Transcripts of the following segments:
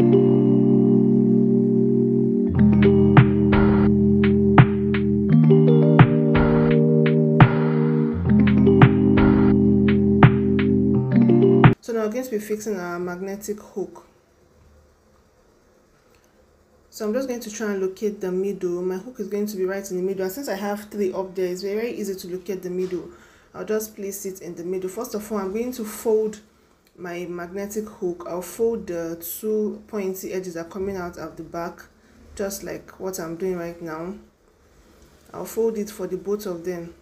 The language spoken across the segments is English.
So now we're going to be fixing our magnetic hook. So I'm just going to try and locate the middle. My hook is going to be right in the middle, and since I have 3 up there, it's very easy to locate the middle. I'll just place it in the middle. First of all, I'm going to fold my magnetic hook. I'll fold the 2 pointy edges that are coming out of the back, just like what I'm doing right now. I'll fold it for the both of them.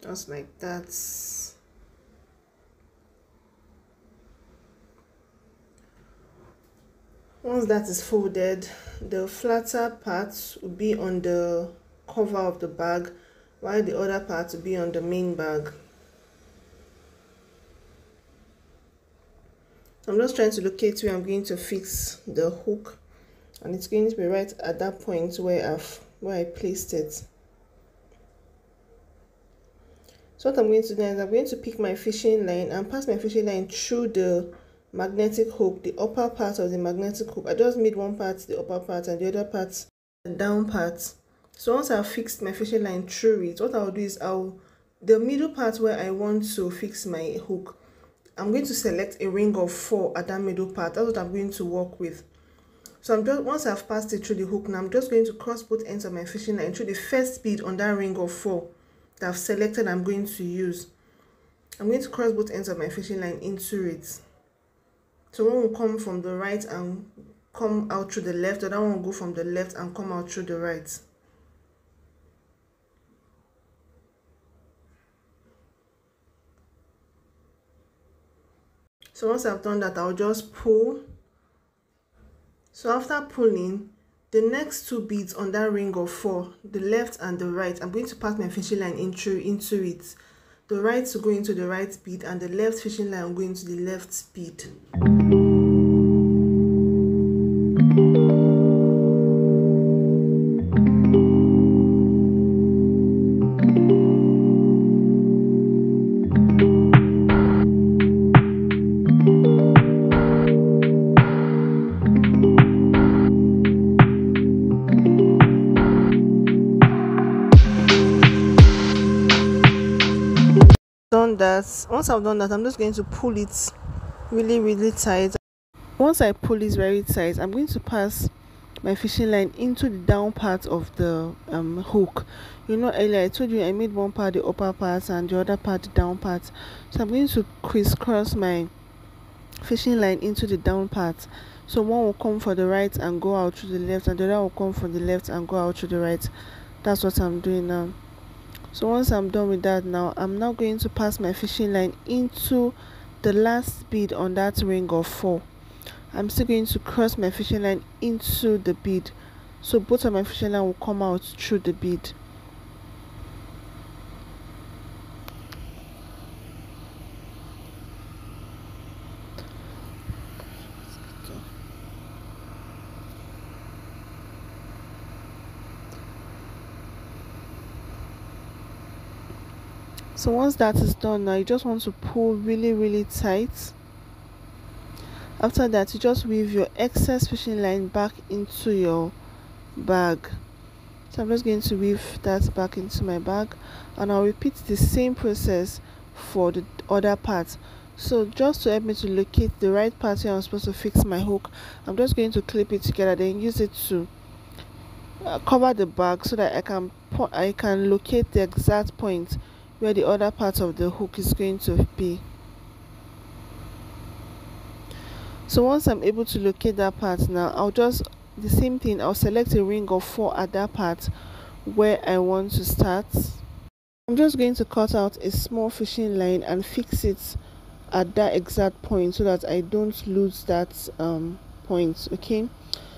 Just like that. Once that is folded, the flatter part will be on the cover of the bag, while the other part will be on the main bag. I'm just trying to locate where I'm going to fix the hook, and it's going to be right at that point where I placed it. So what I'm going to do is I'm going to pick my fishing line and pass my fishing line through the magnetic hook, the upper part of the magnetic hook. I just made one part the upper part and the other part the down part. So once I've fixed my fishing line through it, what I'll do is the middle part where I want to fix my hook, I'm going to select a ring of 4 at that middle part. That's what I'm going to work with. So once I've passed it through the hook, now I'm just going to cross both ends of my fishing line through the first bead on that ring of 4 that I've selected I'm going to use. I'm going to cross both ends of my fishing line into it. So one will come from the right and come out through the left, the other one will go from the left and come out through the right. So once I've done that, I'll just pull. So after pulling, the next 2 beads on that ring of 4, the left and the right, I'm going to pass my fishing line into it. The right to go into the right bead and the left fishing line will go into the left bead. Once I've done that, I'm just going to pull it really tight. Once I pull it very tight, I'm going to pass my fishing line into the down part of the hook. You know, earlier I told you I made one part the upper part and the other part the down part. So I'm going to crisscross my fishing line into the down part. So one will come for the right and go out to the left, and the other will come for the left and go out to the right. That's what I'm doing now. So once I'm done with that, now I'm now going to pass my fishing line into the last bead on that ring of 4. I'm still going to cross my fishing line into the bead, so both of my fishing line will come out through the bead. So once that is done, now you just want to pull really tight. After that, you just weave your excess fishing line back into your bag. So I'm just going to weave that back into my bag, and I'll repeat the same process for the other part. So just to help me to locate the right part where I'm supposed to fix my hook, I'm just going to clip it together, then use it to cover the bag so that I can locate the exact point where the other part of the hook is going to be. So once I'm able to locate that part, now I'll just the same thing, I'll select a ring of 4 at that part where I want to start. I'm just going to cut out a small fishing line and fix it at that exact point so that I don't lose that point. Okay,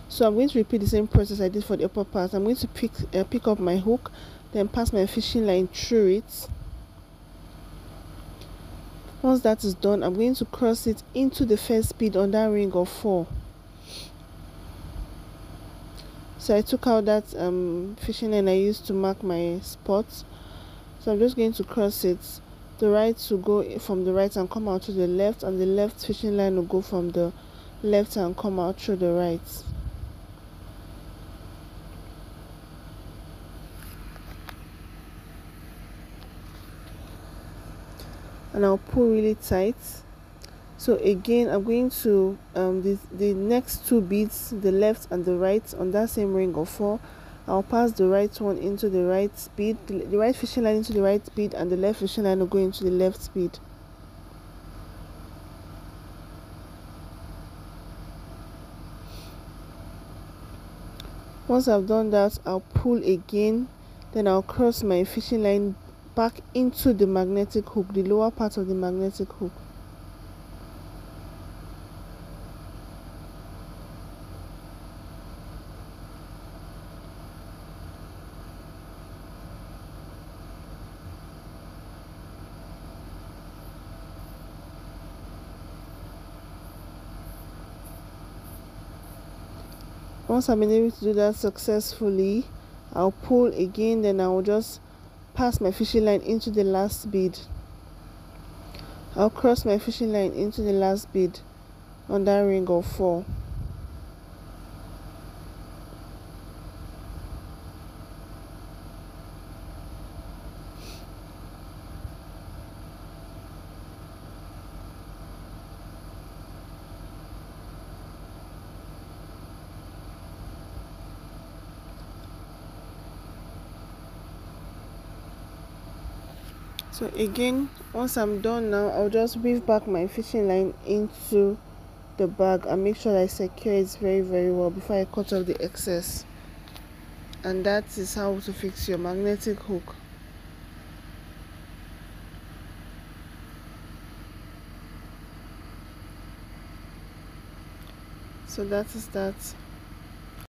so I'm going to repeat the same process I did for the upper part. I'm going to pick up my hook, then pass my fishing line through it. Once that is done, I'm going to cross it into the first bead on that ring of 4. So I took out that fishing line I used to mark my spots. So I'm just going to cross it, the right to go from the right and come out to the left, and the left fishing line will go from the left and come out through the right. And I'll pull really tight. So again, I'm going to the next two beads, the left and the right, on that same ring of 4, I'll pass the right one into the right bead, the right fishing line into the right bead, and the left fishing line will go into the left bead. Once I've done that, I'll pull again, then I'll cross my fishing line back into the magnetic hook, the lower part of the magnetic hook. Once I've been able to do that successfully, I'll pull again, then I'll just pass my fishing line into the last bead. I'll cross my fishing line into the last bead on that ring of 4. So again, once I'm done now, I'll just weave back my fishing line into the bag and make sure that I secure it very well before I cut off the excess. And that is how to fix your magnetic hook. So that is that.